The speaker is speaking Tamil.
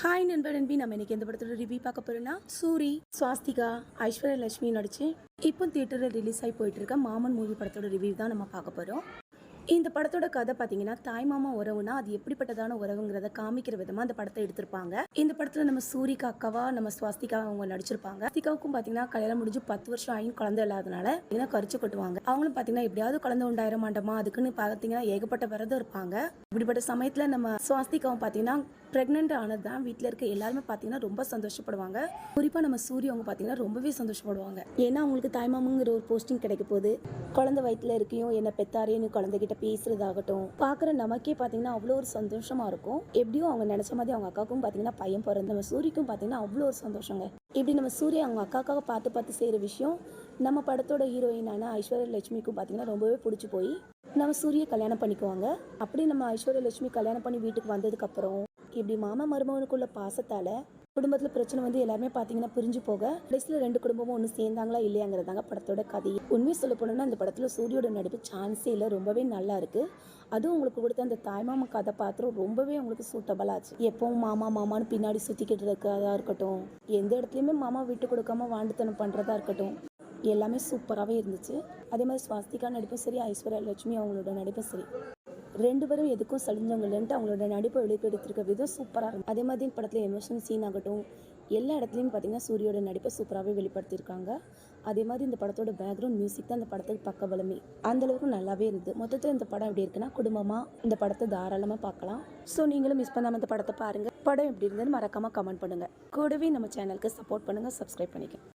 ஹாய் நண்பர் நண்பி, நம்ம இன்னைக்கு எந்த படத்தோட ரிவ்யூ பார்க்க போறோம்னா சூரி, ஸ்வாஸ்திகா, ஐஸ்வர்யா லட்சுமி நடிச்சு இப்போ தியேட்டரில் ரிலீஸ் ஆகி போயிட்டு இருக்க மாமன் மூவி படத்தோட ரிவ்யூ தான் நம்ம பார்க்க போறோம். இந்த படத்தோட கதை பார்த்தீங்கன்னா, தாய் மாமா உறவுனா அது எப்படிப்பட்டதான உறவுங்கிறத காமிக்கிற விதமா அந்த படத்தை எடுத்திருப்பாங்க. இந்த படத்துல நம்ம சூரிக்கு அக்காவா நம்ம ஸ்வாஸ்திகா அவங்க நடிச்சிருப்பாங்க. ஸ்வாஸ்திகாவுக்கும் பார்த்தீங்கன்னா கல்யாணம் முடிஞ்சு 10 வருஷம் ஆயும் குழந்தை இல்லாதனால ஏன்னா கரிச்சு கொட்டுவாங்க. அவங்களும் பார்த்தீங்கன்னா எப்படியாவது குழந்தை உண்டாயிர மாட்டோமா அதுக்குன்னு பார்த்தீங்கன்னா ஏகப்பட்ட விரதம் இருப்பாங்க. இப்படிப்பட்ட சமயத்துல நம்ம ஸ்வாஸ்திகாவும் பார்த்தீங்கன்னா பிரெக்னென்ட் ஆனதுதான் வீட்டில் இருக்க எல்லாருமே பார்த்தீங்கன்னா ரொம்ப சந்தோஷப்படுவாங்க. குறிப்பாக நம்ம சூரிய அவங்க பார்த்தீங்கன்னா ரொம்பவே சந்தோஷப்படுவாங்க. ஏன்னா அவங்களுக்கு தாய்மாமங்கிற ஒரு போஸ்டிங் கிடைக்க போகுது. குழந்தை வயிற்றுல இருக்கையும் என்ன பெத்தாரேன்னு குழந்தைகிட்ட பேசுறதாகட்டும் பார்க்குற நமக்கே பார்த்தீங்கன்னா அவ்வளோ ஒரு சந்தோஷமா இருக்கும். எப்படியும் அவங்க நினைச்ச மாதிரி அவங்க அக்காவுக்கும் பார்த்தீங்கன்னா பையன் பிறந்த நம்ம சூரிக்கும் பார்த்தீங்கன்னா அவ்வளோ ஒரு சந்தோஷங்க. இப்படி நம்ம சூரிய அவங்க அக்காக்காக பார்த்து செய்கிற விஷயம் நம்ம படத்தோட ஹீரோயினான ஐஸ்வர்யா லட்சுமிக்கும் பார்த்தீங்கன்னா ரொம்பவே பிடிச்சி போய் நம்ம சூரிய கல்யாணம் பண்ணிக்குவாங்க. அப்படி நம்ம ஐஸ்வர்யா லட்சுமி கல்யாணம் பண்ணி வீட்டுக்கு வந்ததுக்கப்புறம் இப்படி மாமா மருமகனுக்குள்ள பாசத்தால குடும்பத்துல பிரச்சனை வந்து எல்லாருமே பாத்தீங்கன்னா பிரிஞ்சு போக கடைசியில் 2 குடும்பமும் ஒன்று சேர்ந்தாங்களா இல்லையாங்கிறதாங்க படத்தோட கதை. உண்மையை சொல்ல போனோம்னா இந்த படத்துல சூரியோட நடிப்பு சான்ஸே இல்லை, ரொம்பவே நல்லா இருக்கு. அதுவும் உங்களுக்கு கொடுத்த அந்த தாய்மாமா கதாபாத்திரம் ரொம்பவே உங்களுக்கு சூட்டபிள் ஆச்சு. எப்பவும் மாமா மாமான்னு பின்னாடி சுத்திக்கிட்டு இருக்கிறதா இருக்கட்டும், எந்த இடத்துலயுமே மாமா விட்டு கொடுக்காம வாண்டுத்தனம் பண்றதா இருக்கட்டும், எல்லாமே சூப்பராகவே இருந்துச்சு. அதே மாதிரி ஸ்வாஸ்திகா நடிப்பும் சரி, ஐஸ்வர்யா லட்சுமி அவங்களோட நடிப்பும் சரி, 2 பேரும் எதுக்கும் சலிஞ்சவங்க இல்லைன்ட்டு அவங்களோட நடிப்பை வெளிப்படுத்திருக்க விதம் சூப்பராக இருக்கும். அதே மாதிரி படத்தில் எமோஷனல் சீன் ஆகட்டும் எல்லா இடத்துலையும் பார்த்தீங்கன்னா சூரியோட நடிப்பை சூப்பராகவே வெளிப்படுத்தியிருக்காங்க. அதே மாதிரி இந்த படத்தோட பேக்ரவுண்ட் மியூசிக் தான் இந்த படத்துக்கு பக்க பலமே, அந்தளவுக்கு நல்லாவே இருந்தது. மொத்தத்தில் இந்த படம் எப்படி இருக்குன்னா குடும்பமாக இந்த படத்தை தாராளமாக பார்க்கலாம். ஸோ நீங்களும் மிஸ் பண்ணாமல் இந்த படத்தை பாருங்கள். படம் எப்படி இருந்ததுன்னு மறக்காமல் கமெண்ட் பண்ணுங்கள். கூடவே நம்ம சேனலுக்கு சப்போர்ட் பண்ணுங்கள், சப்ஸ்கிரைப் பண்ணிக்க.